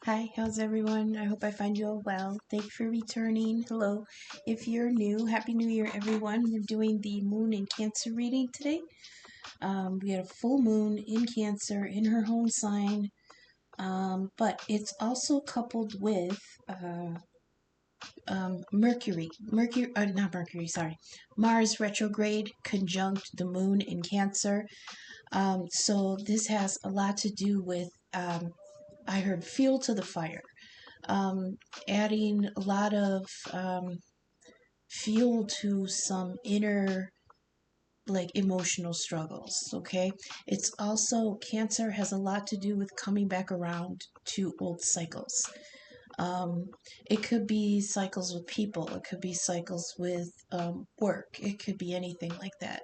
Hi, how's everyone? I hope I find you all well. Thank you for returning. Hello. If you're new, Happy New Year, everyone. We're doing the Moon in Cancer reading today. We had a full moon in Cancer in her home sign, but it's also coupled with Mars retrograde conjunct the moon in Cancer. So this has a lot to do with, I heard, fuel to the fire. Adding a lot of fuel to some inner emotional struggles. Okay, it's also, Cancer has a lot to do with coming back around to old cycles. It could be cycles with people, it could be cycles with work, it could be anything like that.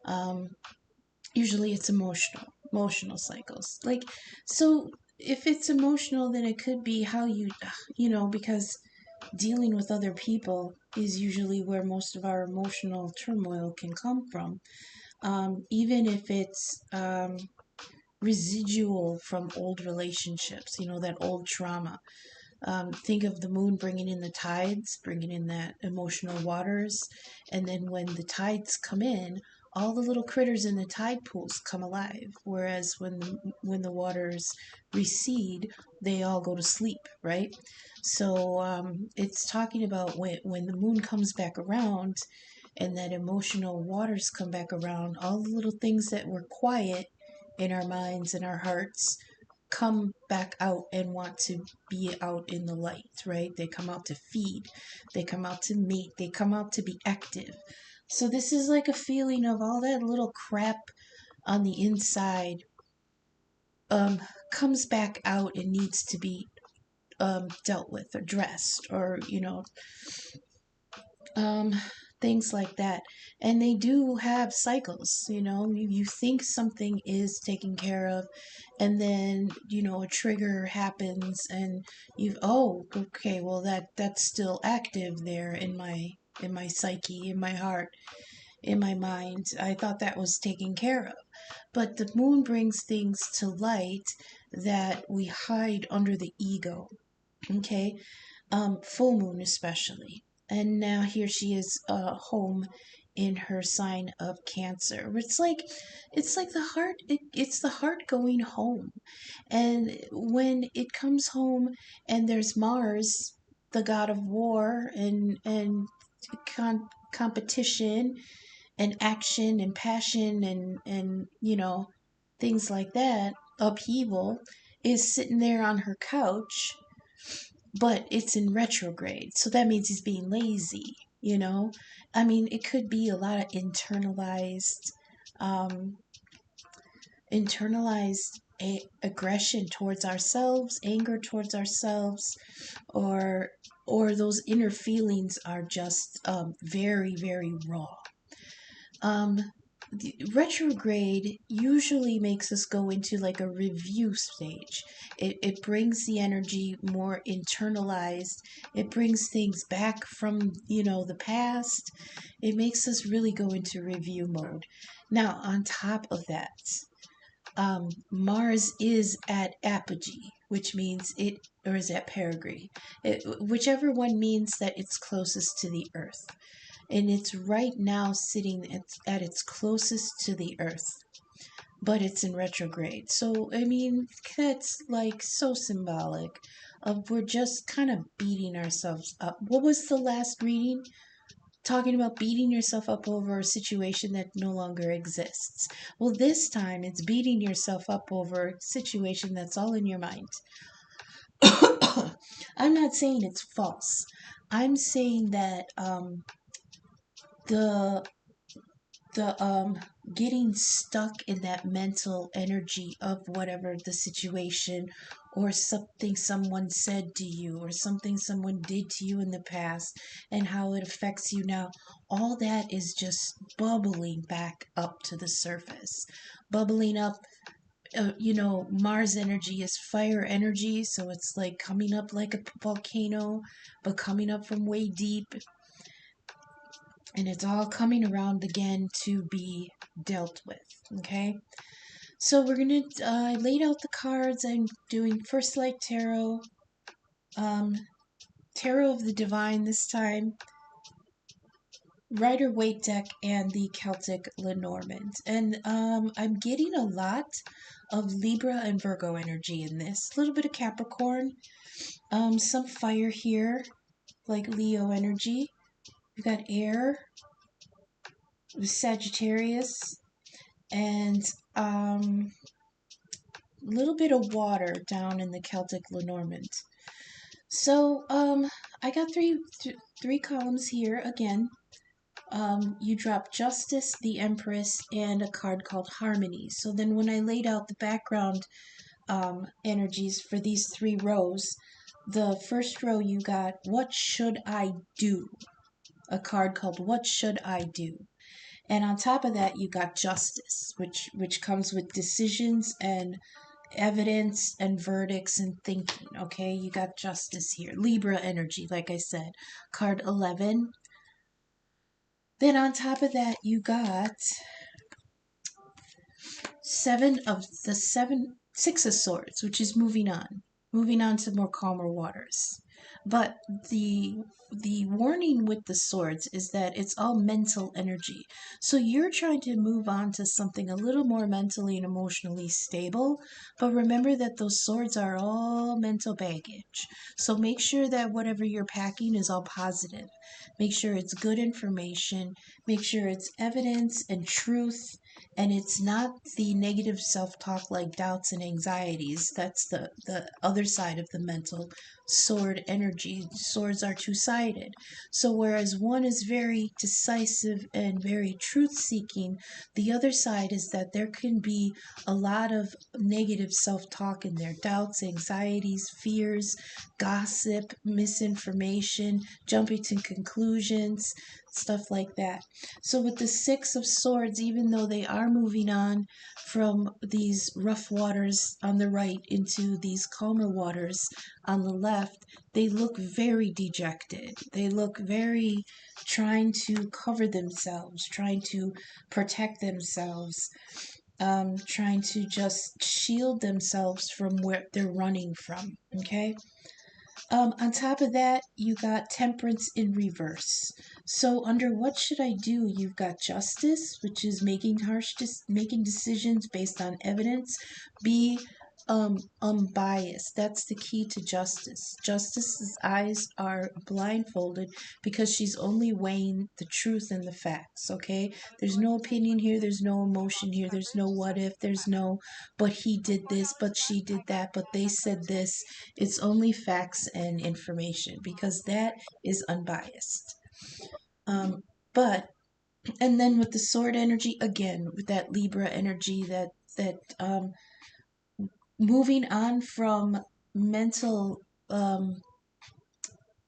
um, Usually it's emotional cycles, so if it's emotional, then it could be how because dealing with other people is usually where most of our emotional turmoil can come from. Even if it's residual from old relationships, that old trauma. Think of the moon bringing in the tides, bringing in that emotional waters, and then when the tides come in, all the little critters in the tide pools come alive. Whereas when the waters recede, they all go to sleep, right? So it's talking about when the moon comes back around, and that emotional waters come back around, all the little things that were quiet in our minds and our hearts come back out and want to be out in the light, right? They come out to feed, they come out to mate, they come out to be active. So this is like a feeling of all that little crap on the inside um, comes back out and needs to be dealt with, addressed, or um, things like that. And they do have cycles. You think something is taken care of, and then a trigger happens, and oh, okay, well, that's still active there in my psyche, in my heart, in my mind. I thought that was taken care of. But the moon brings things to light that we hide under the ego. Okay, full moon especially. And now here she is, home in her sign of Cancer. It's like the heart. It's the heart going home, and when it comes home, and there's Mars, the god of war and competition and action and passion and things like that, upheaval, is sitting there on her couch, but it's in retrograde. So that means he's being lazy. I mean, it could be a lot of um, internalized aggression towards ourselves, anger towards ourselves, or those inner feelings are just very, very raw. Um, the retrograde usually makes us go into like a review stage. It brings the energy more internalized. It brings things back from, the past. It makes us really go into review mode. Now, on top of that, Mars is at apogee, which means or is at perigee, whichever one means that it's closest to the Earth, and it's right now sitting at its closest to the Earth, but it's in retrograde. So, I mean, that's like so symbolic of, we're just kind of beating ourselves up. What was the last reading? Talking about beating yourself up over a situation that no longer exists. Well, this time it's beating yourself up over a situation that's all in your mind. I'm not saying it's false. I'm saying that the getting stuck in that mental energy of whatever the situation, or something someone said to you, or something someone did to you in the past, and how it affects you now, all that is just bubbling back up to the surface, bubbling up. Mars energy is fire energy, so it's like coming up like a volcano, but coming up from way deep, and it's all coming around again to be dealt with. Okay, so we're gonna, I laid out the cards. I'm doing First Light Tarot, Tarot of the Divine this time, Rider-Waite deck, and the Celtic Lenormand. And I'm getting a lot of Libra and Virgo energy in this. A little bit of Capricorn, some fire here, like Leo energy. We've got air, Sagittarius, and a little bit of water down in the Celtic Lenormand. So I got three columns here again. You drop Justice, the Empress, and a card called Harmony. So then when I laid out the background energies for these 3 rows, the first row you got What Should I Do? A card called What Should I Do? And on top of that, you got Justice, which comes with decisions and evidence and verdicts and thinking. Okay, you got Justice here. Libra energy, like I said, card 11. Then on top of that, you got Six of Swords, which is moving on to more calmer waters. But the warning with the swords is that it's all mental energy. So you're trying to move on to something a little more mentally and emotionally stable, but remember that those swords are all mental baggage. So make sure that whatever you're packing is all positive. Make sure it's good information, make sure it's evidence and truth, and it's not the negative self-talk like doubts and anxieties. That's the other side of the mental sword energy. Swords are two-sided. So whereas one is very decisive and very truth-seeking, the other side is that there can be a lot of negative self-talk in there. Doubts, anxieties, fears, gossip, misinformation, jumping to conclusions, stuff like that. So with the Six of Swords, even though they are moving on from these rough waters on the right into these calmer waters on the left, they look very dejected. They look very trying to cover themselves, trying to protect themselves, trying to just shield themselves from where they're running from. Okay? On top of that, you got Temperance in reverse. So under What Should I Do, you've got Justice, which is making making decisions based on evidence. Be unbiased. That's the key to Justice. Justice's eyes are blindfolded because she's only weighing the truth and the facts. Okay, there's no opinion here. There's no emotion here. There's no what if. There's no but he did this, but she did that, but they said this. It's only facts and information because that is unbiased. But and then with the sword energy again, with that Libra energy, that moving on from mental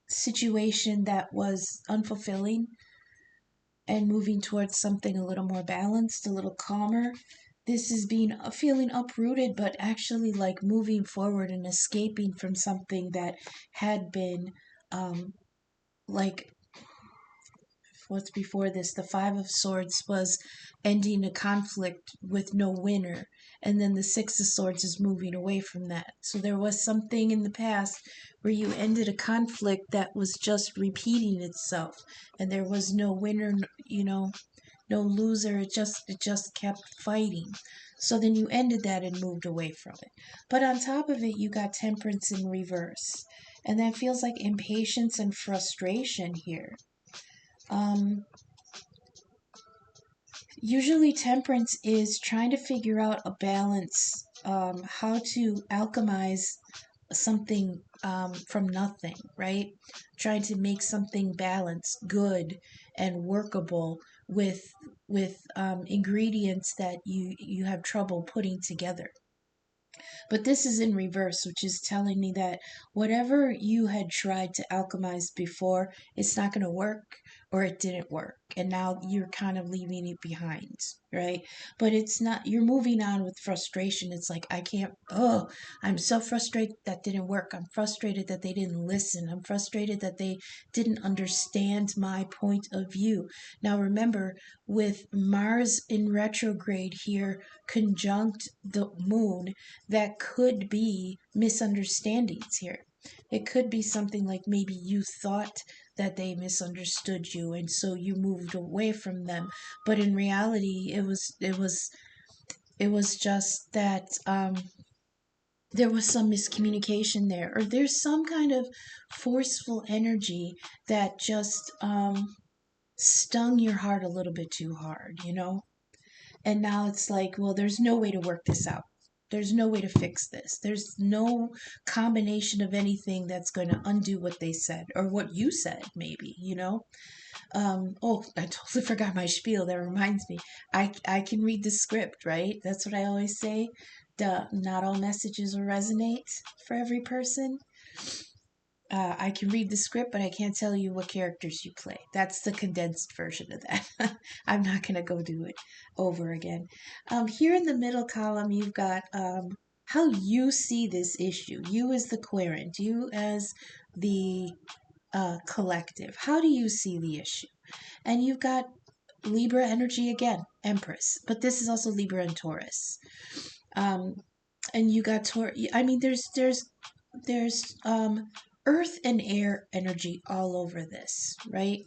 situation that was unfulfilling and moving towards something a little more balanced, a little calmer. This is being feeling uprooted, but actually like moving forward and escaping from something that had been like what's before this. The Five of Swords was ending a conflict with no winner, and then the Six of Swords is moving away from that. So there was something in the past where you ended a conflict that was just repeating itself, and there was no winner, no loser. It just kept fighting. So then you ended that and moved away from it. But on top of it, you got Temperance in reverse, and that feels like impatience and frustration here. Usually Temperance is trying to figure out a balance, how to alchemize something from nothing, right? Trying to make something balanced, good, and workable with ingredients that you have trouble putting together. But this is in reverse, which is telling me that whatever you had tried to alchemize before, it's not going to work or it didn't work. And now you're kind of leaving it behind, right? But it's not, you're moving on with frustration. It's like, I'm so frustrated that didn't work. I'm frustrated that they didn't listen. I'm frustrated that they didn't understand my point of view. Now remember, with Mars in retrograde here, conjunct the moon, that could be misunderstandings here. It could be something like maybe you thought that they misunderstood you and so you moved away from them, but in reality it was just that there was some miscommunication there, or there's some kind of forceful energy that just stung your heart a little bit too hard. And now it's like, well, there's no way to work this out. There's no way to fix this. There's no combination of anything that's going to undo what they said or what you said, maybe. Oh, I totally forgot my spiel. That reminds me. I can read the script, right? That's what I always say. Duh, not all messages will resonate for every person. I can read the script, but I can't tell you what characters you play. That's the condensed version of that. I'm not going to go do it over again. Here in the middle column, you've got how you see this issue. You as the querent, you as the collective. How do you see the issue? And you've got Libra energy again, Empress, but this is also Libra and Taurus. And you got Taurus. I mean, there's earth and air energy all over this, right?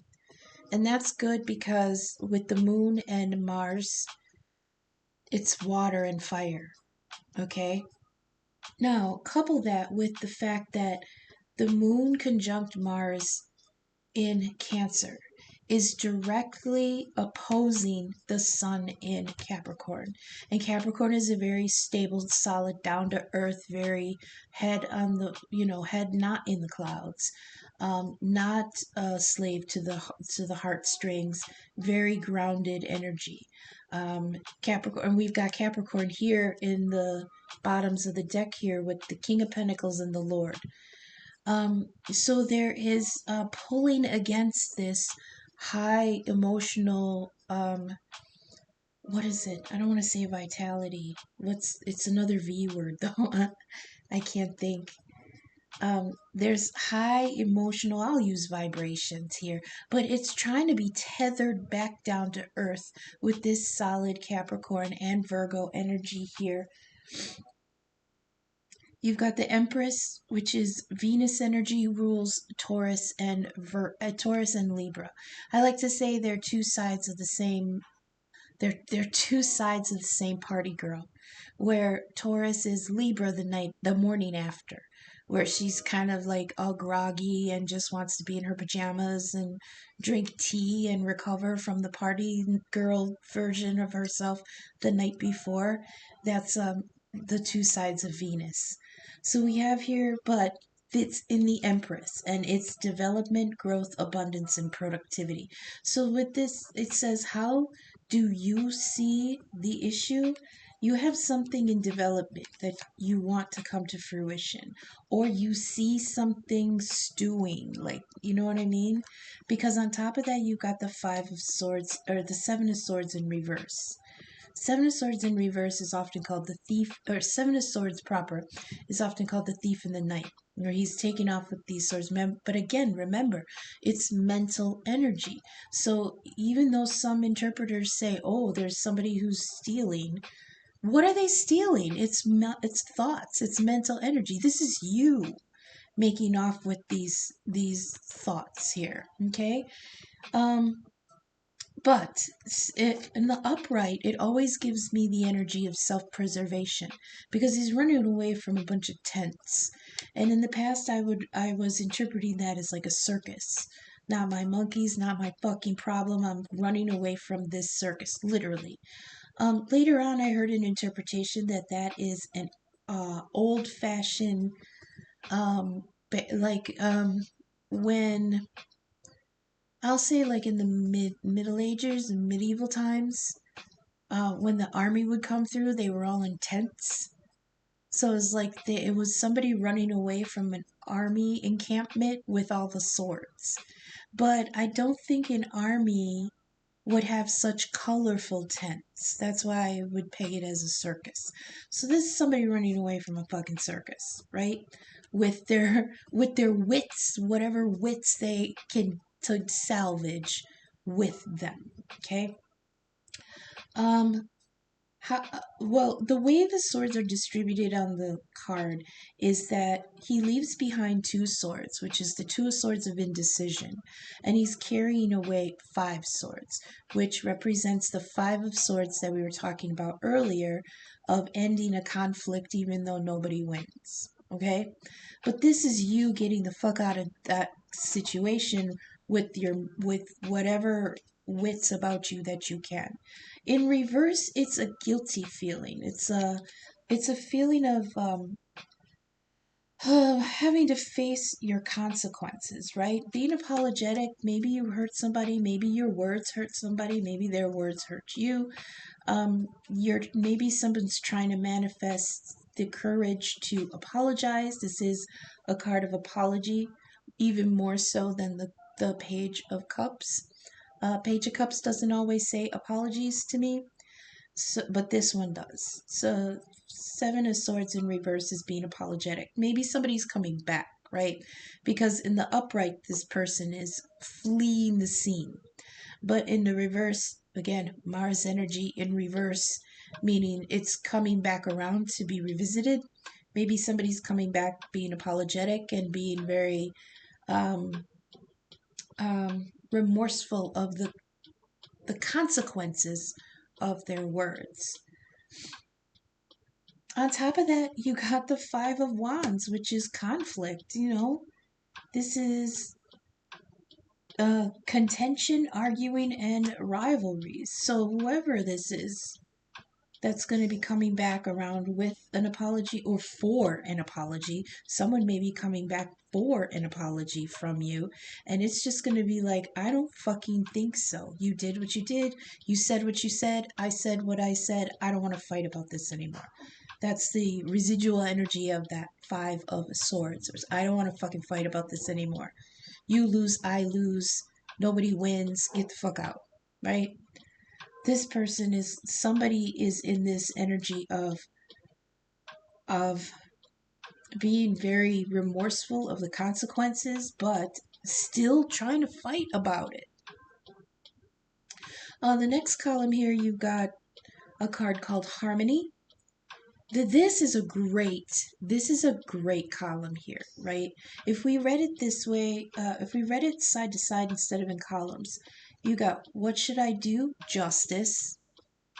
And that's good because with the moon and Mars, it's water and fire, okay? Now, couple that with the fact that the moon conjunct Mars in Cancer is directly opposing the sun in Capricorn. And Capricorn is a very stable, solid, down to earth, very head on head not in the clouds, not a slave to the heartstrings, very grounded energy. Capricorn, and we've got Capricorn here in the bottoms of the deck here with the King of Pentacles and the Lord. So there is pulling against this high emotional, what is it? I don't want to say vitality. It's another V word though. I can't think. There's high emotional, I'll use vibrations here, but it's trying to be tethered back down to earth with this solid Capricorn and Virgo energy here. You've got the Empress, which is Venus energy, rules Taurus and Taurus and Libra. I like to say they're two sides of the same. They're two sides of the same party girl, where Taurus is Libra the morning after, where she's kind of like all groggy and just wants to be in her pajamas and drink tea and recover from the party girl version of herself the night before. That's the two sides of Venus. So we have here, but it's in the Empress and it's development, growth, abundance, and productivity. So with this, it says, how do you see the issue? You have something in development that you want to come to fruition, or you see something stewing, like, you know what I mean? Because on top of that, you've got the Five of Swords, or the Seven of Swords in reverse. Seven of Swords in reverse is often called the thief, or Seven of Swords proper is often called the thief in the night, where he's taking off with these swords. But again, remember, it's mental energy. So even though some interpreters say, "Oh, there's somebody who's stealing," what are they stealing? It's thoughts. It's mental energy. This is you making off with these thoughts here. Okay. But in the upright, it always gives me the energy of self-preservation because he's running away from a bunch of tents. And in the past, I was interpreting that as like a circus. Not my monkeys, not my fucking problem. I'm running away from this circus, literally. Later on, I heard an interpretation that is an old-fashioned, like when I'll say like in the Middle Ages and medieval times, when the army would come through, they were all in tents. So it was like it was somebody running away from an army encampment with all the swords. But I don't think an army would have such colorful tents. That's why I would peg it as a circus. So this is somebody running away from a fucking circus, right? With their wits, whatever wits they can to salvage with them. Okay. Um Well, the way the swords are distributed on the card is that he leaves behind two swords, which is the two swords of indecision, and he's carrying away five swords, which represents the five of swords that we were talking about earlier of ending a conflict even though nobody wins. Okay? But this is you getting the fuck out of that situation with whatever wits about you that you can. In reverse, it's a guilty feeling. It's a feeling of having to face your consequences, right? Being apologetic, maybe you hurt somebody, maybe your words hurt somebody, maybe their words hurt you. Maybe someone's trying to manifest the courage to apologize. This is a card of apology, even more so than the Page of Cups. Page of Cups doesn't always say apologies to me, but this one does. So, Seven of Swords in reverse is being apologetic. Maybe somebody's coming back, right? Because in the upright, this person is fleeing the scene. But in the reverse, again, Mars energy in reverse, meaning it's coming back around to be revisited. Maybe somebody's coming back being apologetic and being very um, remorseful of the consequences of their words. On top of that, you got the Five of Wands, which is conflict. This is contention, arguing, and rivalries. So whoever this is that's going to be coming back around with an apology or for an apology, someone may be coming back for an apology from you, and it's just going to be like, I don't fucking think so. You did what you did, you said what you said, I said what I said, I don't want to fight about this anymore. That's the residual energy of that Five of Swords. I don't want to fucking fight about this anymore. You lose, I lose, nobody wins, get the fuck out, right? This person is, somebody is in this energy of being very remorseful of the consequences, but still trying to fight about it. On the next column here, you've got a card called Harmony. This is a great column here, right? If we read it this way, if we read it side to side instead of in columns, you got, what should I do? Justice,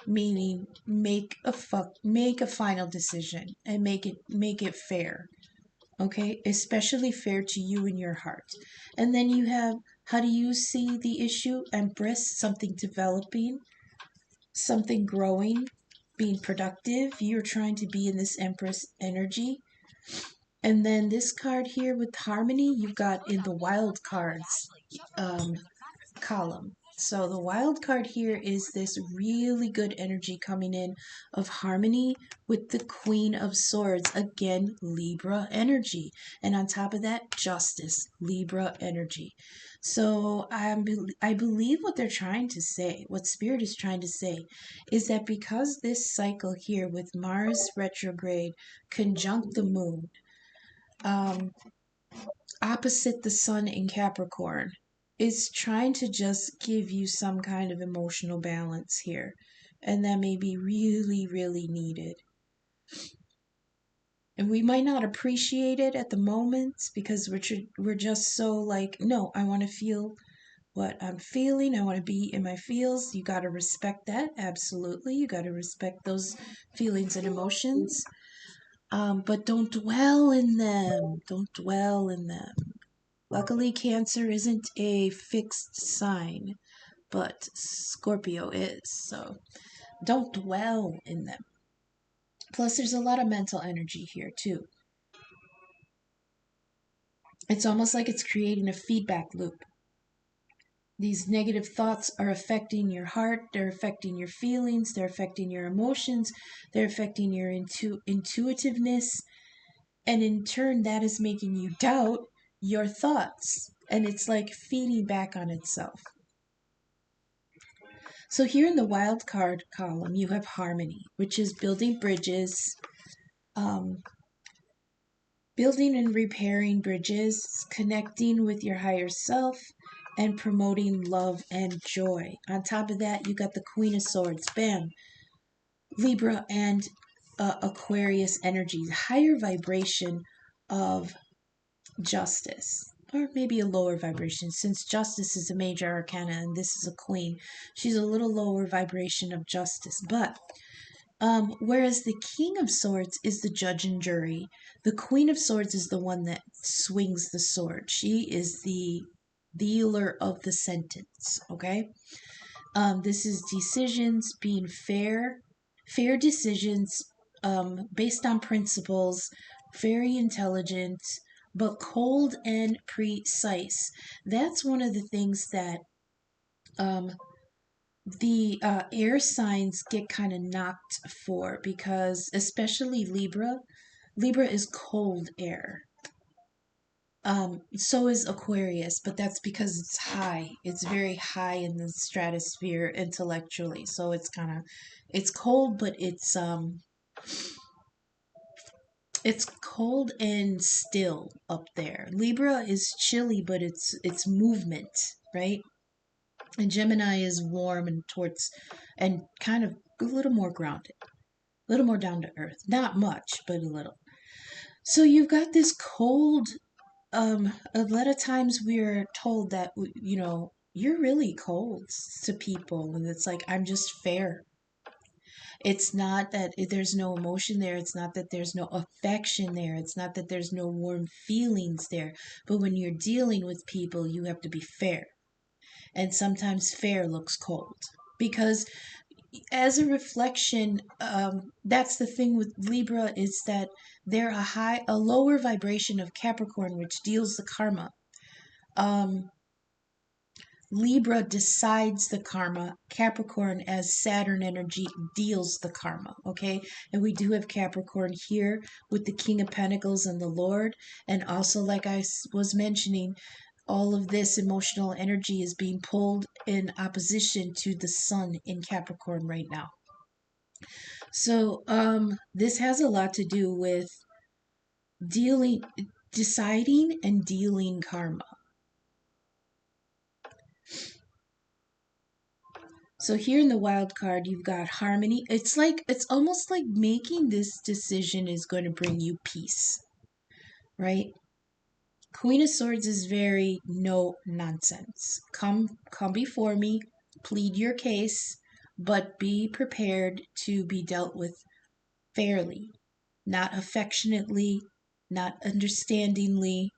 meaning make a final decision and make it fair. Okay, especially fair to you and your heart. And then you have, how do you see the issue? Empress, something developing, something growing, being productive. You're trying to be in this Empress energy. And then this card here with Harmony, you've got in the wild cards column. So the wild card here is this really good energy coming in of Harmony with the Queen of Swords. Again, Libra energy. And on top of that, Justice, Libra energy. So I believe what they're trying to say, what Spirit is trying to say, is that because this cycle here with Mars retrograde conjunct the moon, opposite the sun in Capricorn, is trying to just give you some kind of emotional balance here. And that may be really, really needed. And we might not appreciate it at the moment because we're just so like, no, I want to feel what I'm feeling. I want to be in my feels. You got to respect that. Absolutely. You got to respect those feelings and emotions. But don't dwell in them. Don't dwell in them. Luckily, Cancer isn't a fixed sign, but Scorpio is, so don't dwell in them. Plus, there's a lot of mental energy here, too. It's almost like it's creating a feedback loop. These negative thoughts are affecting your heart, they're affecting your feelings, they're affecting your emotions, they're affecting your intuitiveness, and in turn, that is making you doubt your thoughts. And it's like feeding back on itself. So here in the wild card column, you have Harmony, which is building bridges, building and repairing bridges, connecting with your higher self, and promoting love and joy. On top of that, you got the Queen of Swords. Bam. Libra and Aquarius energy, higher vibration of justice, or maybe a lower vibration, since justice is a major arcana and this is a queen. She's a little lower vibration of justice, but whereas the King of Swords is the judge and jury, the Queen of Swords is the one that swings the sword. She is the dealer of the sentence. Okay, this is decisions being fair, fair decisions, based on principles, very intelligent, but cold and precise. That's one of the things that um, the air signs get kind of knocked for, because especially Libra is cold air. So is Aquarius, but that's because it's high. It's very high in the stratosphere intellectually. So it's cold, but it's cold and still up there. Libra is chilly, but it's movement, right? And Gemini is warm and towards, and kind of a little more grounded, a little more down to earth. Not much, but a little. So you've got this cold. A lot of times we're told that, you're really cold to people, and it's like, I'm just fair. It's not that there's no emotion there. It's not that there's no affection there. It's not that there's no warm feelings there. But when you're dealing with people, you have to be fair. And sometimes fair looks cold. Because as a reflection, that's the thing with Libra, is that they're a lower vibration of Capricorn, which deals the karma. Um, Libra decides the karma. Capricorn, as Saturn energy, deals the karma. Okay, and we do have Capricorn here with the King of Pentacles and the Lord, and also, like I was mentioning, all of this emotional energy is being pulled in opposition to the Sun in Capricorn right now. So, this has a lot to do with dealing, deciding, and dealing karma. So here in the wild card, you've got harmony. It's almost like making this decision is going to bring you peace, right? Queen of Swords is very no nonsense. Come before me, plead your case, but be prepared to be dealt with fairly, not affectionately, not understandingly,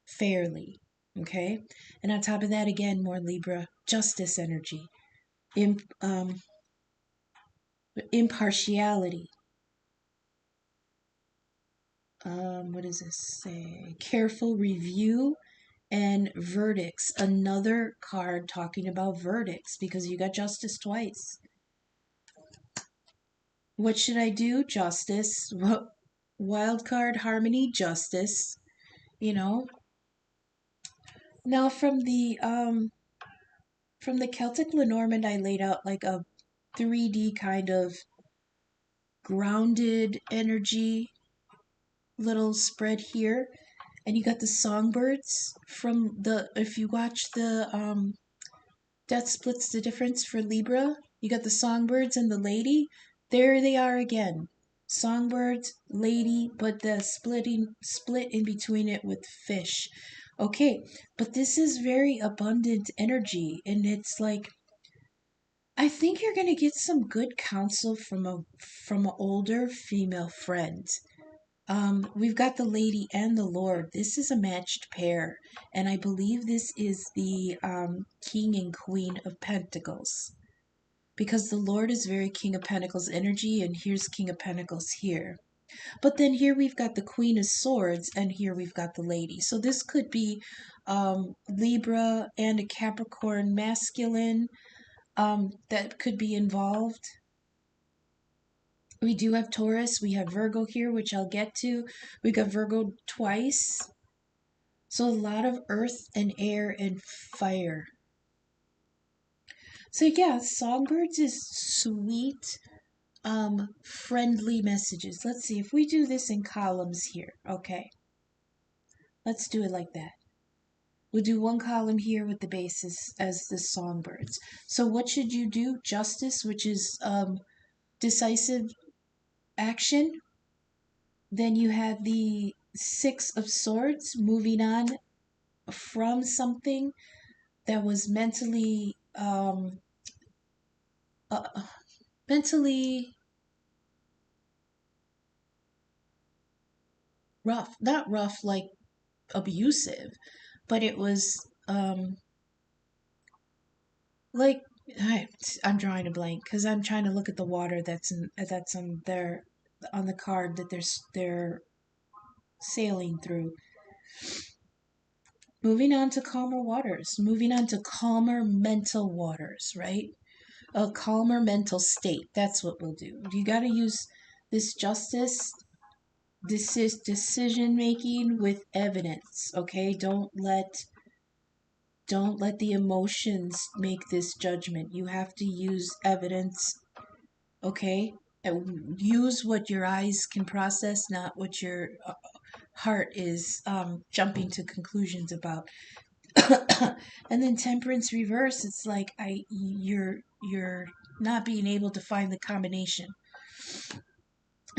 fairly. Okay? And on top of that, again, more Libra, justice energy, imp, impartiality. What does this say? Careful review and verdicts. Another card talking about verdicts, because you got justice twice. What should I do? Justice. Wild card, harmony, justice. You know. Now from the Celtic Lenormand, I laid out like a 3D kind of grounded energy little spread here. And you got the songbirds from if you watch that splits the difference for Libra. You got the songbirds and the lady. There they are again. Songbirds, lady, but the split in between it with fish. Okay, but this is very abundant energy, and it's like, I think you're gonna get some good counsel from an older female friend. We've got the lady and the Lord. This is a matched pair, and I believe this is the King and Queen of Pentacles, because the Lord is very King of Pentacles energy, and here's King of Pentacles here. But then here we've got the Queen of Swords, and here we've got the lady. So this could be Libra and a Capricorn masculine that could be involved. We do have Taurus. We have Virgo here, which I'll get to. We got Virgo twice. So a lot of earth and air and fire. So yeah, songbirds is sweet, friendly messages. Let's see if we do this in columns here. Okay. Let's do it like that. We'll do one column here with the basis as the songbirds. So what should you do? Justice, which is decisive action. Then you have the Six of Swords, moving on from something that was uh, mentally rough. Not rough like abusive, but it was like I, I'm drawing a blank because I'm trying to look at the water that's on there on the card that they're sailing through. Moving on to calmer waters, moving on to calmer mental waters, right? A calmer mental state. That's what we'll do. You got to use this justice, this is decision making with evidence, okay? Don't let the emotions make this judgment. You have to use evidence, okay? Use what your eyes can process, not what your heart is jumping to conclusions about. And then temperance reverse, it's like you're not being able to find the combination.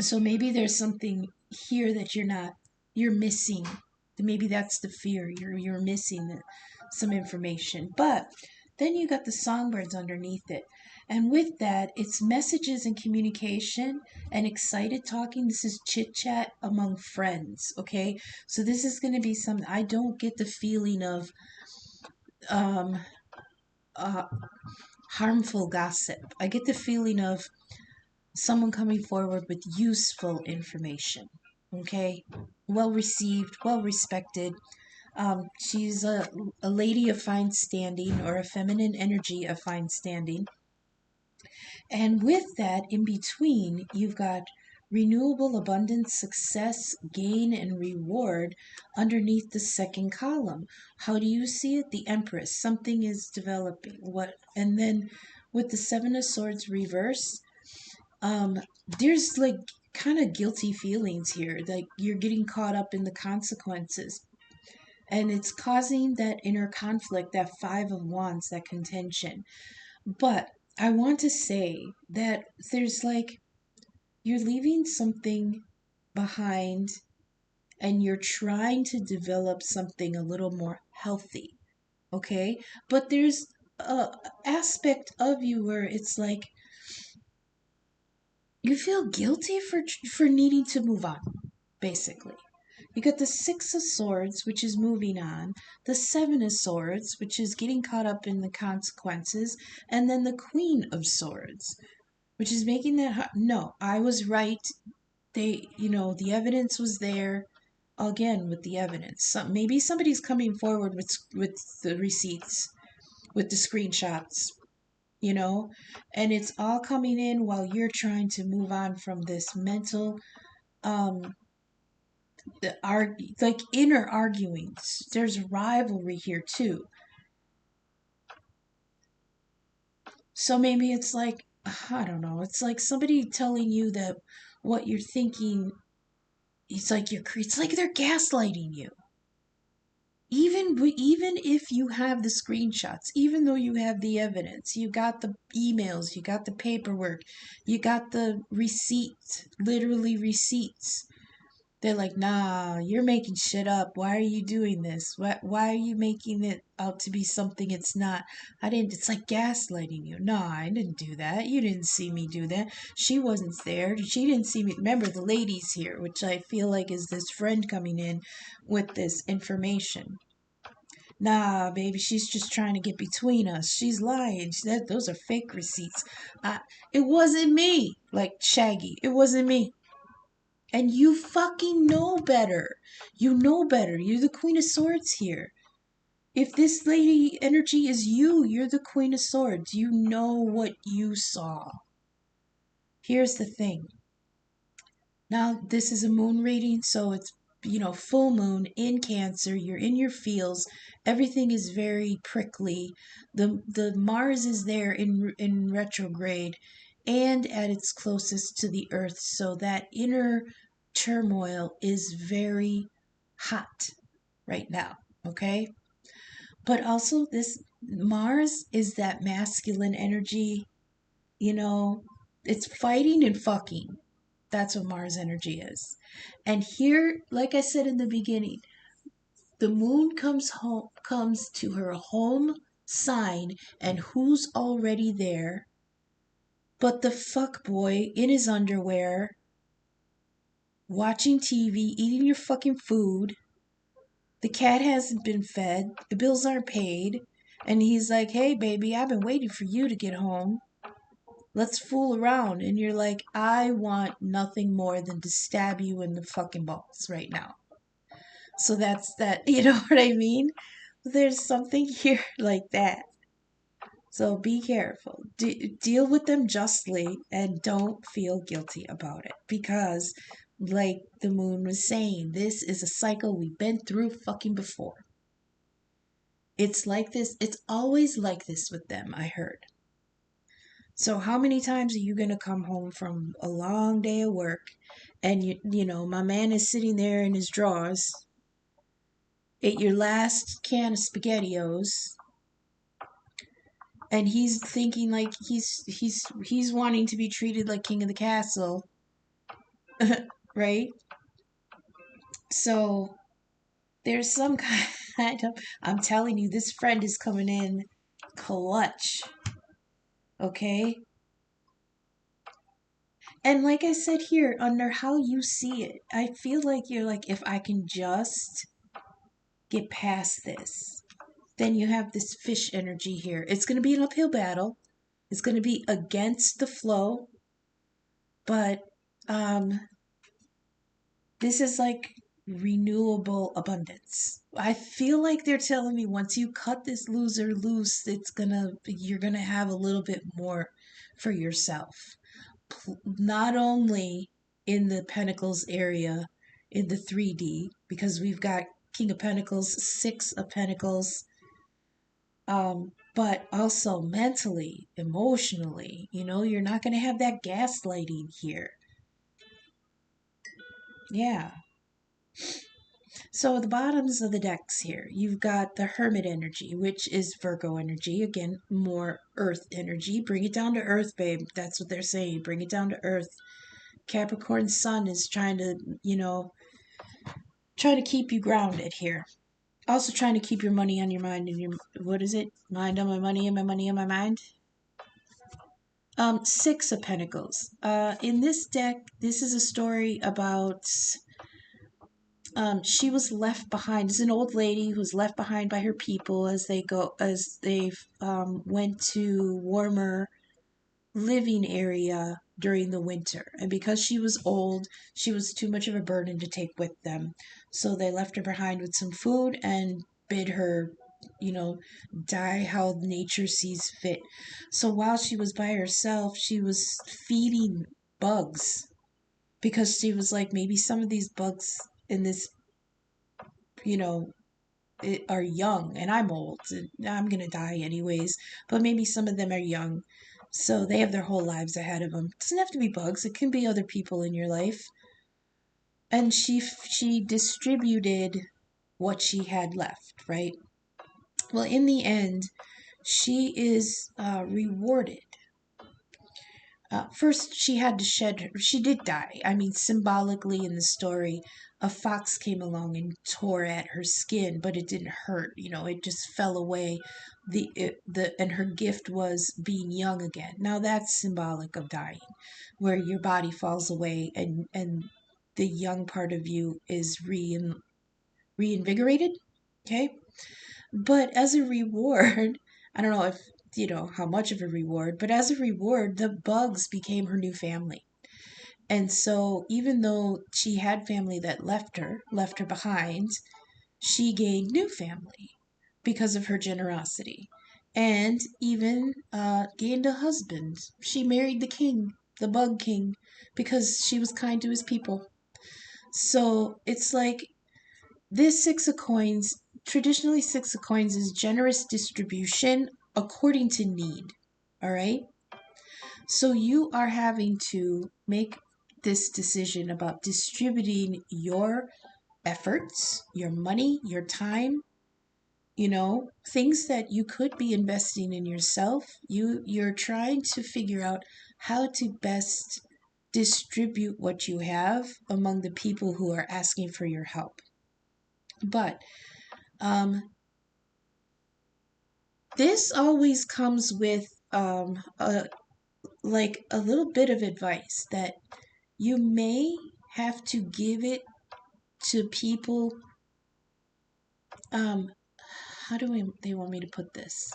So maybe there's something here that you're missing. Maybe that's the fear. You're missing some information. But then you got the songbirds underneath it. And with that, it's messages and communication and excited talking. This is chit chat among friends, okay? So this is going to be something I don't get the feeling of um, uh, harmful gossip. I get the feeling of someone coming forward with useful information. Okay, well received, well respected. She's a lady of fine standing, or a feminine energy of fine standing. And with that, in between, you've got renewable abundance, success, gain, and reward underneath the second column. How do you see it? The Empress. Something is developing. What? And then with the Seven of Swords reverse, there's like kind of guilty feelings here. Like you're getting caught up in the consequences. And it's causing that inner conflict, that Five of Wands, that contention. But I want to say that there's like, you're leaving something behind and you're trying to develop something a little more healthy. Okay? But there's a aspect of you where it's like you feel guilty for needing to move on, basically. You got the Six of Swords, which is moving on, the Seven of Swords, which is getting caught up in the consequences, and then the Queen of Swords, which is making that no, I was right. The evidence was there. Again, with the evidence, maybe somebody's coming forward with the receipts, with the screenshots, you know, and it's all coming in while you're trying to move on from this mental um like inner arguings. There's rivalry here too. So maybe it's like, I don't know, it's like somebody telling you that what you're thinking, it's like they're gaslighting you. Even if you have the screenshots, even though you have the evidence, you got the emails, you got the paperwork, you got the receipts, literally receipts. They're like, nah, you're making shit up. Why are you doing this? Why are you making it out to be something it's not? I didn't, it's like gaslighting you. Nah, I didn't do that. You didn't see me do that. She wasn't there. She didn't see me. Remember, the lady's here, which I feel like is this friend coming in with this information. Nah, baby, she's just trying to get between us. She's lying. Those are fake receipts. It wasn't me. Like Shaggy, it wasn't me. And you fucking know better. You know better. You're the Queen of Swords here. If this lady energy is you, you're the Queen of Swords. You know what you saw. Here's the thing. Now, this is a moon reading, so it's, full moon in Cancer. You're in your feels. Everything is very prickly. The Mars is there in retrograde and at its closest to the Earth, so that inner turmoil is very hot right now, okay? But also, this Mars is that masculine energy, you know, It's fighting and fucking. That's what Mars energy is. And here, like I said in the beginning, the moon comes to her home sign, and who's already there but the fuck boy in his underwear, watching TV, eating your fucking food. The cat hasn't been fed, the bills aren't paid, and he's like, "Hey baby, I've been waiting for you to get home. Let's fool around." And you're like, "I want nothing more than to stab you in the fucking balls right now." So that's that, you know what I mean? There's something here like that. So be careful. Deal with them justly and don't feel guilty about it. Because, like the moon was saying, this is a cycle we've been through fucking before. It's like this. It's always like this with them, I heard. So how many times are you going to come home from a long day of work and you know, my man is sitting there in his drawers, ate your last can of SpaghettiOs, and he's thinking like he's wanting to be treated like king of the castle, right? So there's some kind of, I'm telling you, this friend is coming in clutch, okay? And like I said here, under how you see it, I feel like you're like, if I can just get past this, then you have this fish energy here. It's going to be an uphill battle. It's going to be against the flow, but um this is like renewable abundance. I feel like they're telling me once you cut this loser loose, you're gonna have a little bit more for yourself. Not only in the Pentacles area, in the 3D, because we've got King of Pentacles, Six of Pentacles, but also mentally, emotionally. You know, you're not gonna have that gaslighting here. Yeah. So the bottoms of the decks here, you've got the Hermit energy, which is Virgo energy. Again, more earth energy. Bring it down to earth, babe. That's what they're saying. Bring it down to earth. Capricorn sun is trying to, trying to keep you grounded here. Also trying to keep your money on your mind and your, what is it? Mind on my money and my money on my mind. Six of Pentacles. In this deck, this is a story about she was left behind. It's an old lady who's left behind by her people as they went to warmer living area during the winter. And because she was old, she was too much of a burden to take with them. So they left her behind with some food and bid her, die how nature sees fit. So while she was by herself, she was feeding bugs because she was like, maybe some of these bugs in this you know, are young, and I'm old, and I'm gonna die anyways. But maybe some of them are young, so they have their whole lives ahead of them. It doesn't have to be bugs; it can be other people in your life. And she distributed what she had left, right? Well, in the end, she is rewarded. First, she had to she did die. I mean, symbolically in the story, a fox came along and tore at her skin, but it didn't hurt. It just fell away. And her gift was being young again. Now that's symbolic of dying, where your body falls away and the young part of you is reinvigorated. Okay, but as a reward, I don't know if how much of a reward, but as a reward, the bugs became her new family. And so even though she had family that left her behind, she gained new family because of her generosity. And even gained a husband. She married the king, the bug king, because she was kind to his people. So it's like this Six of Coins, traditionally Six of Coins is generous distribution according to need. All right? So you are having to make this decision about distributing your efforts, your money, your time, things that you could be investing in yourself. You're trying to figure out how to best distribute what you have among the people who are asking for your help. But this always comes with like a little bit of advice that you may have to give it to people. How do they want me to put this?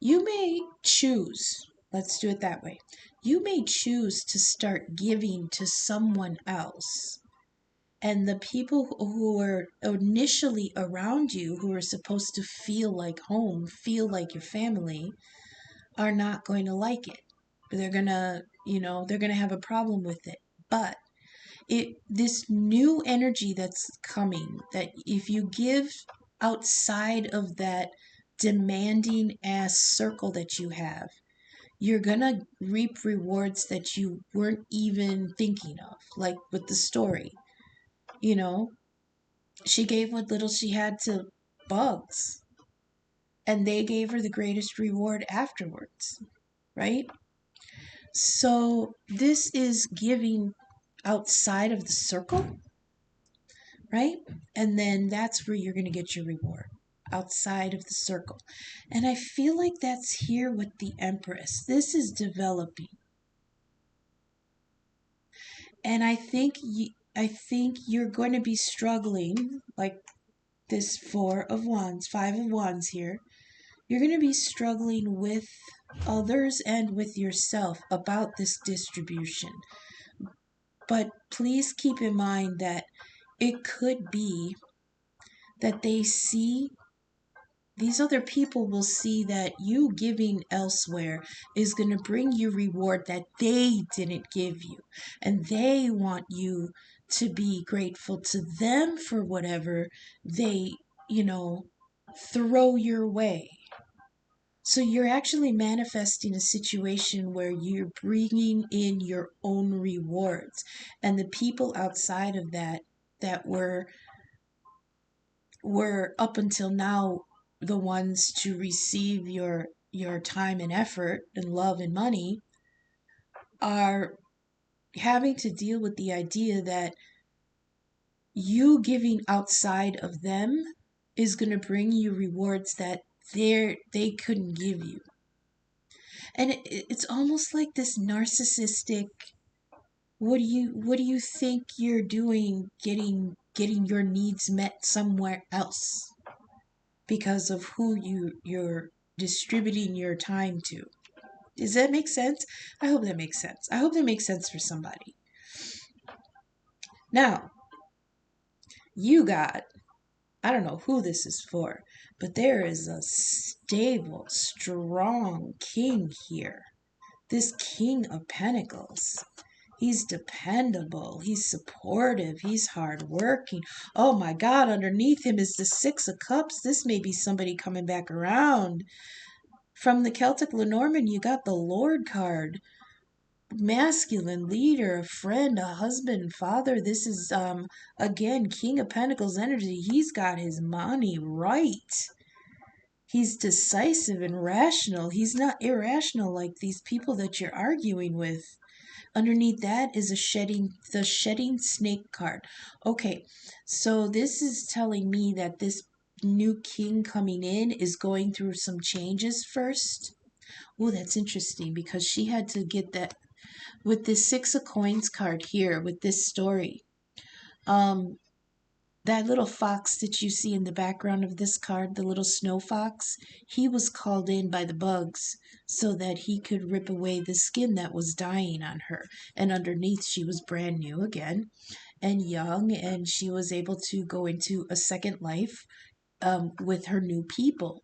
You may choose, let's do it that way. You may choose to start giving to someone else. And the people who are initially around you, who are supposed to feel like home, feel like your family, are not going to like it. They're going to, they're going to have a problem with it. But this new energy that's coming, that if you give outside of that demanding ass circle that you have, you're gonna reap rewards that you weren't even thinking of. Like with the story, she gave what little she had to bugs, and they gave her the greatest reward afterwards, right? So this is giving outside of the circle, right? And then that's where you're going to get your reward, outside of the circle. And I feel like that's here with the Empress. This is developing. And I think you're going to be struggling, like this 5 of Wands here. You're going to be struggling with others and with yourself about this distribution. But please keep in mind that it could be that these other people will see that you giving elsewhere is going to bring you reward that they didn't give you. And they want you to be grateful to them for whatever they, throw your way. So you're actually manifesting a situation where you're bringing in your own rewards. And the people outside of that were up until now the ones to receive your time and effort and love and money, are having to deal with the idea that you giving outside of them is going to bring you rewards that they couldn't give you. And it's almost like this narcissistic, what do you think you're doing getting your needs met somewhere else because of who you're distributing your time to? Does that make sense? I hope that makes sense. I hope that makes sense for somebody. Now, you got, I don't know who this is for, but there is a stable, strong king here. This King of Pentacles. He's dependable. He's supportive. He's hardworking. Oh my God, underneath him is the Six of Cups. This may be somebody coming back around. From the Celtic Lenormand, you got the Lord card. Masculine leader, a friend, a husband, father. This is, again, King of Pentacles energy. He's got his money right. He's decisive and rational. He's not irrational like these people that you're arguing with. Underneath that is the shedding snake card. Okay, so this is telling me that this new king coming in is going through some changes first. Oh, that's interesting, because she had to get that with this Six of Coins card here with this story. That little fox that you see in the background of this card, the little snow fox, he was called in by the bugs so that he could rip away the skin that was dying on her. And underneath, she was brand new again and young, and she was able to go into a second life with her new people.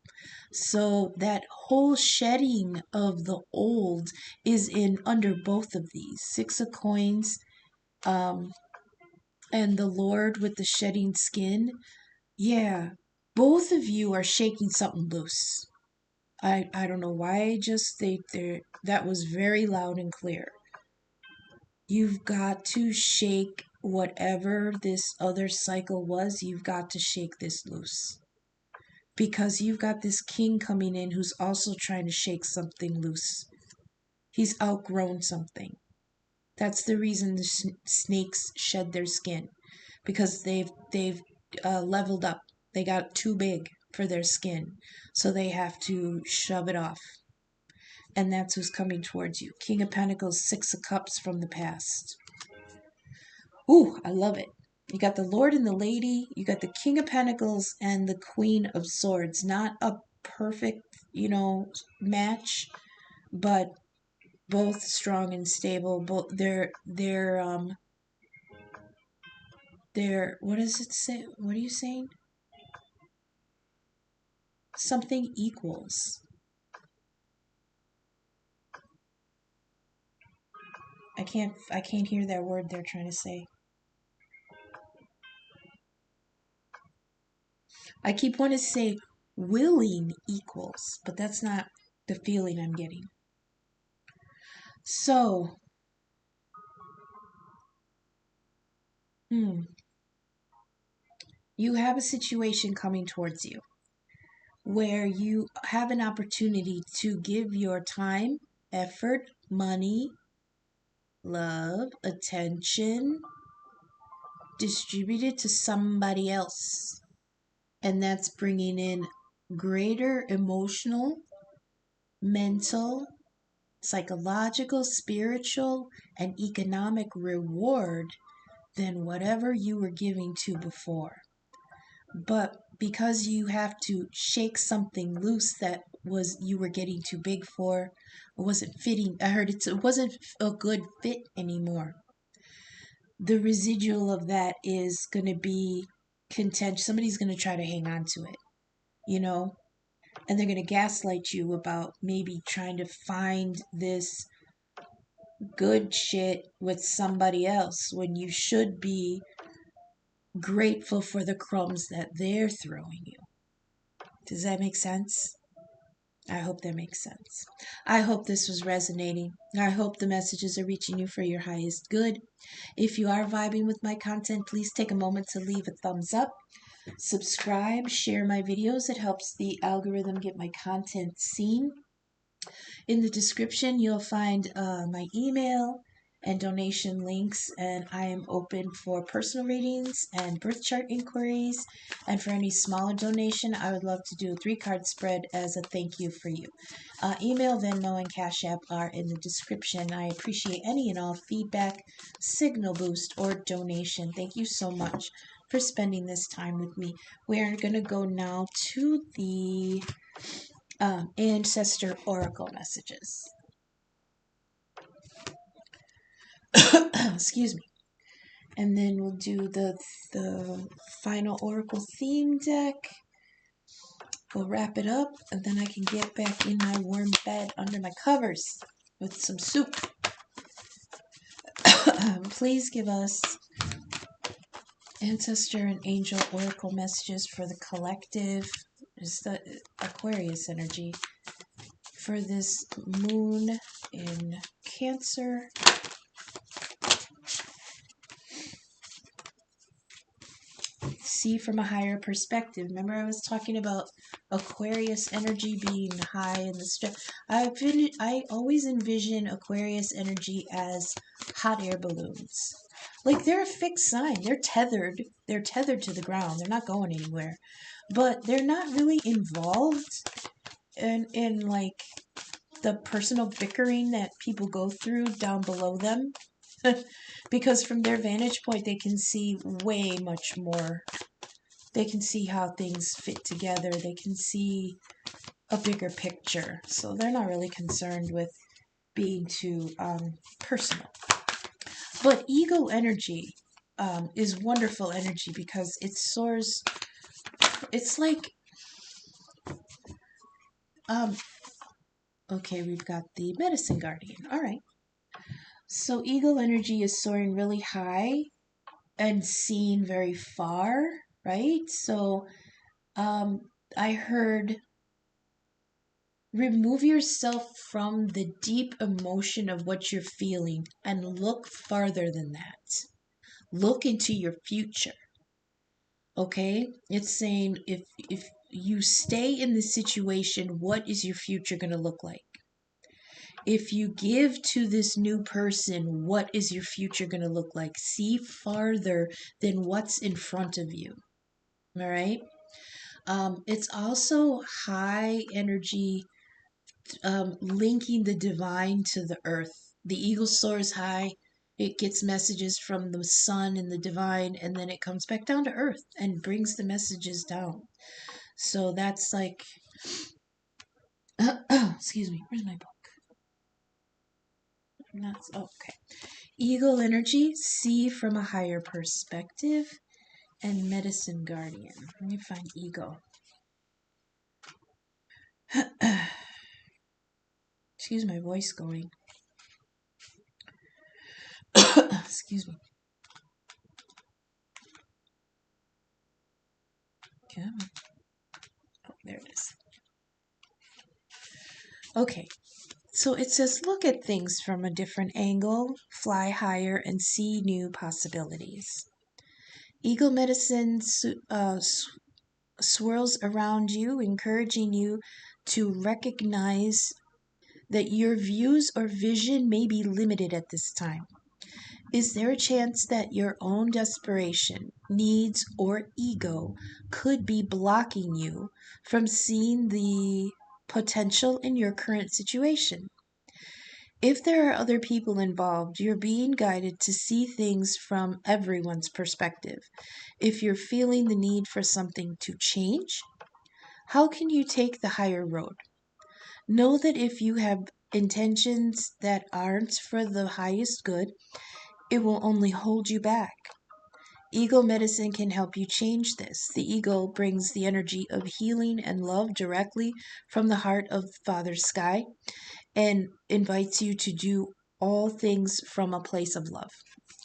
So that whole shedding of the old is in under both of these. Six of Coins, and the Lord with the shedding skin. Yeah, both of you are shaking something loose. I don't know why I just think that was very loud and clear. You've got to shake whatever this other cycle was. You've got to shake this loose. Because you've got this king coming in who's also trying to shake something loose. He's outgrown something. That's the reason the snakes shed their skin, because they've leveled up. They got too big for their skin, so they have to shove it off. And that's who's coming towards you. King of Pentacles, Six of Cups from the past. Ooh, I love it. You got the Lord and the Lady. You got the King of Pentacles and the Queen of Swords. Not a perfect, match, but both strong and stable. Both they're what does it say? What are you saying? Something equals. I can't hear that word they're trying to say. I keep wanting to say willing equals, but that's not the feeling I'm getting. So, you have a situation coming towards you where you have an opportunity to give your time, effort, money, love, attention, distribute it to somebody else. And that's bringing in greater emotional, mental, psychological, spiritual, and economic reward than whatever you were giving to before. But because you have to shake something loose that you were getting too big for, it wasn't fitting. I heard it wasn't a good fit anymore. The residual of that is going to be contention. Somebody's going to try to hang on to it, and they're going to gaslight you about maybe trying to find this good shit with somebody else when you should be grateful for the crumbs that they're throwing you. Does that make sense? I hope that makes sense. I hope this was resonating. I hope the messages are reaching you for your highest good. If you are vibing with my content, please take a moment to leave a thumbs up, subscribe, share my videos. It helps the algorithm get my content seen. In the description, you'll find my email and donation links, and I am open for personal readings and birth chart inquiries. And for any smaller donation, I would love to do a 3-card spread as a thank you for you. Email, Venmo, and Cash App are in the description. I appreciate any and all feedback, signal boost, or donation. Thank you so much for spending this time with me. We are going to go now to the ancestor oracle messages. Excuse me. And then we'll do the final oracle theme deck. We'll wrap it up, and then I can get back in my warm bed under my covers with some soup. Please give us ancestor and angel oracle messages for the collective. It's the Aquarius energy for this moon in Cancer. See from a higher perspective. Remember, I was talking about Aquarius energy being high in the I always envision Aquarius energy as hot air balloons. Like, they're a fixed sign. They're tethered. They're tethered to the ground. They're not going anywhere. But they're not really involved in like the personal bickering that people go through down below them. Because from their vantage point, they can see way much more. They can see how things fit together. They can see a bigger picture. So they're not really concerned with being too personal. But ego energy is wonderful energy because it soars. It's like, okay, we've got the medicine guardian. All right. So ego energy is soaring really high and seen very far, right? So I heard, remove yourself from the deep emotion of what you're feeling and look farther than that. Look into your future. Okay? It's saying if you stay in this situation, what is your future going to look like? If you give to this new person, what is your future going to look like? See farther than what's in front of you. All right. It's also high energy, linking the divine to the earth. The eagle soars high. It gets messages from the sun and the divine, and then it comes back down to earth and brings the messages down. So that's like, excuse me, where's my book? Okay. Eagle energy, see from a higher perspective, and medicine guardian. Let me find ego. Excuse my voice going. Excuse me. Come on. Oh, there it is. Okay. So it says, look at things from a different angle, fly higher, and see new possibilities. Eagle medicine swirls around you, encouraging you to recognize that your views or vision may be limited at this time. Is there a chance that your own desperation, needs, or ego could be blocking you from seeing the potential in your current situation? If there are other people involved, you're being guided to see things from everyone's perspective. If you're feeling the need for something to change, how can you take the higher road? Know that if you have intentions that aren't for the highest good, it will only hold you back. Ego medicine can help you change this. The ego brings the energy of healing and love directly from the heart of Father Sky and invites you to do all things from a place of love.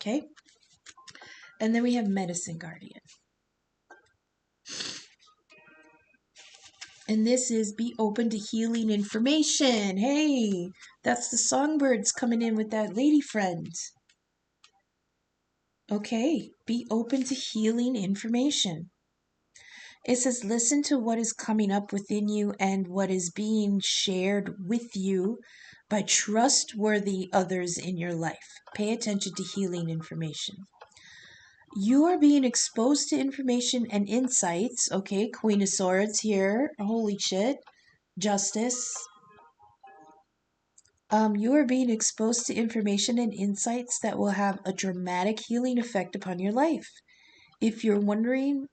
Okay? And then we have medicine guardian. And this is be open to healing information. Hey, that's the songbirds coming in with that lady friend. Okay, be open to healing information. It says, listen to what is coming up within you and what is being shared with you by trustworthy others in your life. Pay attention to healing information. You are being exposed to information and insights. Okay, Queen of Swords here. Holy shit. Justice. You are being exposed to information and insights that will have a dramatic healing effect upon your life. If you're wondering,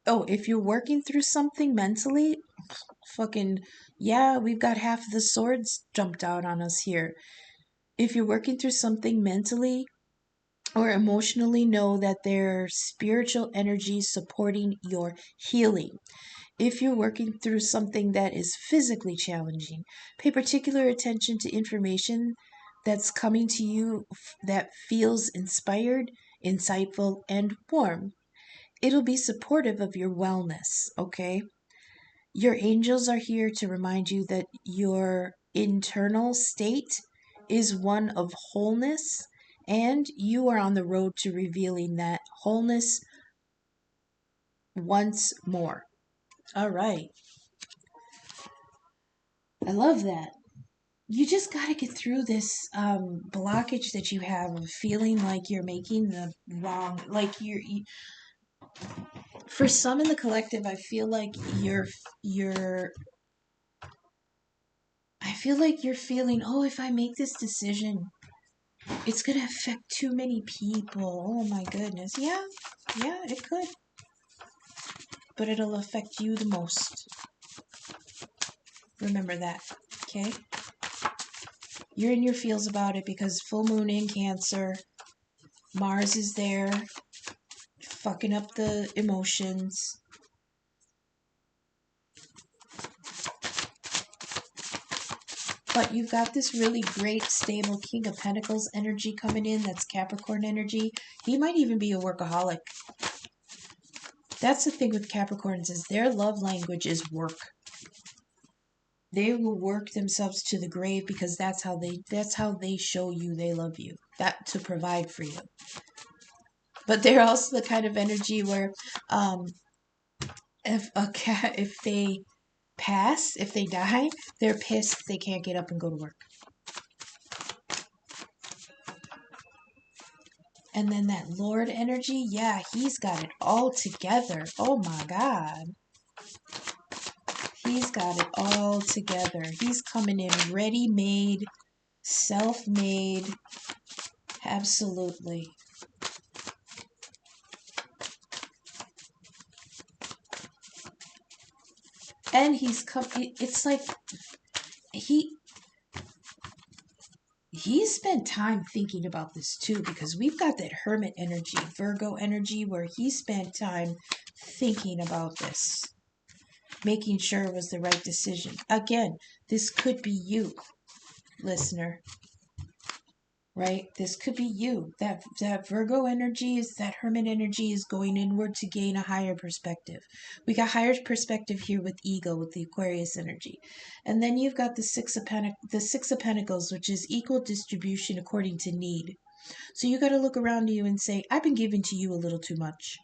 if you're working through something mentally, fucking, yeah, we've got half of the swords jumped out on us here. If you're working through something mentally or emotionally, know that there are spiritual energies supporting your healing. If you're working through something that is physically challenging, pay particular attention to information that's coming to you that feels inspired, insightful, and warm. It'll be supportive of your wellness, okay? Your angels are here to remind you that your internal state is one of wholeness, and you are on the road to revealing that wholeness once more. All right. I love that. You just got to get through this blockage that you have of feeling like you're making the wrong, like for some in the collective, I feel like I feel like you're feeling, oh, if I make this decision, it's going to affect too many people. Oh my goodness. Yeah, it could. But it'll affect you the most. Remember that, okay? You're in your feels about it because full moon in Cancer, Mars is there, fucking up the emotions. But you've got this really great, stable King of Pentacles energy coming in. That's Capricorn energy. He might even be a workaholic. That's the thing with Capricorns is their love language is work. They will work themselves to the grave because that's how they show you they love you. That to provide for you. But they're also the kind of energy where if they pass, if they die, they're pissed they can't get up and go to work. And then that Lord energy, yeah, he's got it all together. Oh my God. He's got it all together. He's coming in ready-made, self-made. Absolutely. And he's come, it's like he spent time thinking about this too, because we've got that Hermit energy, Virgo energy, where he spent time thinking about this, making sure it was the right decision. Again, this could be you, listener, right? This could be you. That Virgo energy is, that Hermit energy is going inward to gain a higher perspective. We got higher perspective here with ego, with the Aquarius energy. And then you've got the Six of Pentacles, which is equal distribution according to need. So you got to look around you and say, I've been giving to you a little too much.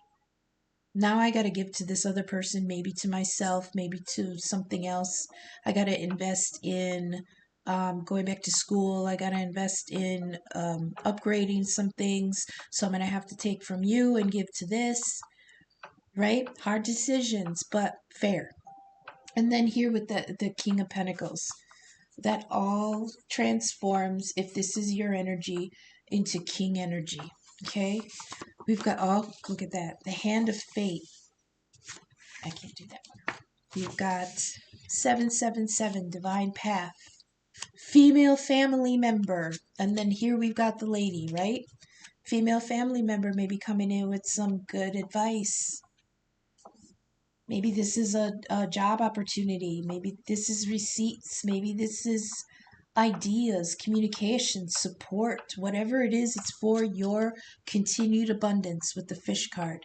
Now I got to give to this other person, maybe to myself, maybe to something else. I got to invest in going back to school. I got to invest in upgrading some things. So I'm going to have to take from you and give to this, right? Hard decisions, but fair. And then here with the King of Pentacles, that all transforms, if this is your energy, into King energy, okay? We've got, oh, look at that, the Hand of Fate. I can't do that one. We've got 777, Divine Path. Female family member. And then here we've got the lady, right? Female family member may be coming in with some good advice. Maybe this is a job opportunity. Maybe this is receipts. Maybe this is ideas, communication, support. Whatever it is, it's for your continued abundance with the fish card.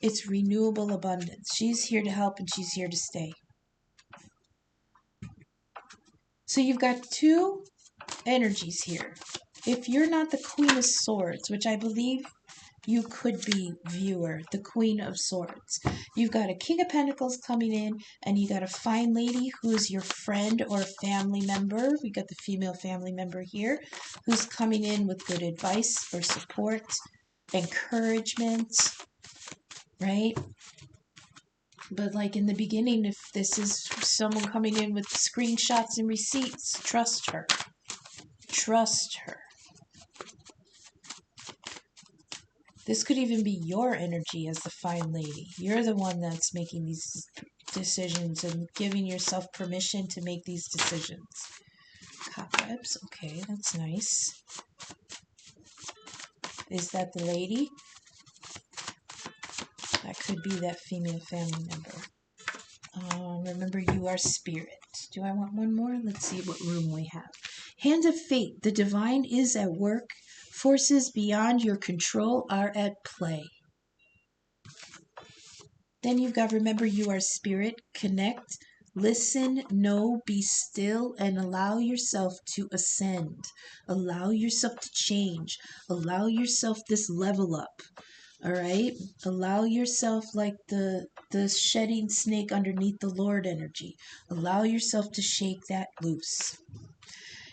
It's renewable abundance. She's here to help and she's here to stay. So you've got two energies here. If you're not the Queen of Swords, which I believe you could be, viewer, the Queen of Swords, you've got a King of Pentacles coming in, and you got a fine lady who is your friend or family member. We got the female family member here who's coming in with good advice or support, encouragement, right? But like in the beginning, if this is someone coming in with screenshots and receipts, trust her. Trust her. This could even be your energy as the fine lady. You're the one that's making these decisions and giving yourself permission to make these decisions. Cobwebs, okay, that's nice. Is that the lady? That could be that female family member. Remember, you are spirit. Do I want one more? Let's see what room we have. Hand of Fate. The divine is at work. Forces beyond your control are at play. Then you've got, remember, you are spirit. Connect, listen, know, be still, and allow yourself to ascend. Allow yourself to change. Allow yourself this level up. All right? Allow yourself, like the shedding snake underneath the Lord energy. Allow yourself to shake that loose.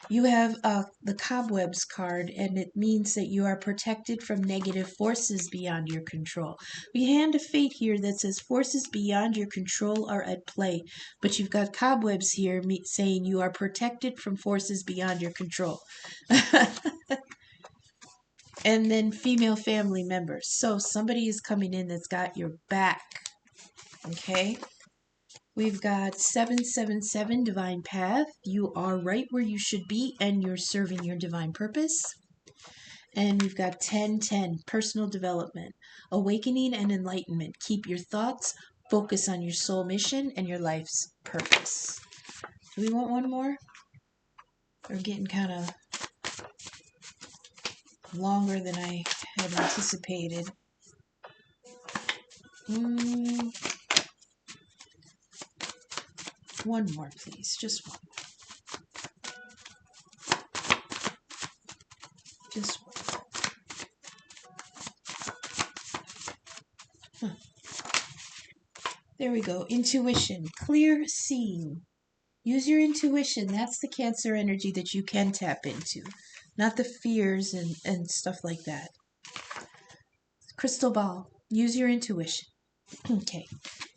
You have the Cobwebs card, and it means that you are protected from negative forces beyond your control. We hand a fate here that says forces beyond your control are at play, but you've got cobwebs here saying you are protected from forces beyond your control. And then female family members. So somebody is coming in that's got your back. Okay? We've got 777, Divine Path. You are right where you should be, and you're serving your divine purpose. And we've got 1010, Personal Development. Awakening and enlightenment. Keep your thoughts, focus on your soul mission and your life's purpose. Do we want one more? We're getting kind of longer than I had anticipated. One more, please. Just one. Just one. There we go. Intuition. Clear seeing. Use your intuition. That's the Cancer energy that you can tap into, not the fears and stuff like that. Crystal ball. Use your intuition. Okay.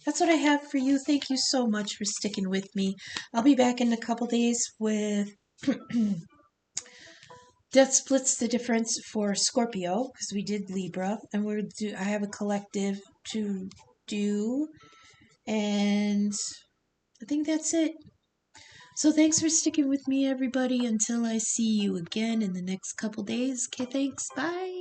That's what I have for you. Thank you so much for sticking with me. I'll be back in a couple days with Death Splits the Difference for Scorpio, because we did Libra, and I have a collective to do, and I think that's it. So thanks for sticking with me, everybody, until I see you again in the next couple days. Okay, thanks. Bye.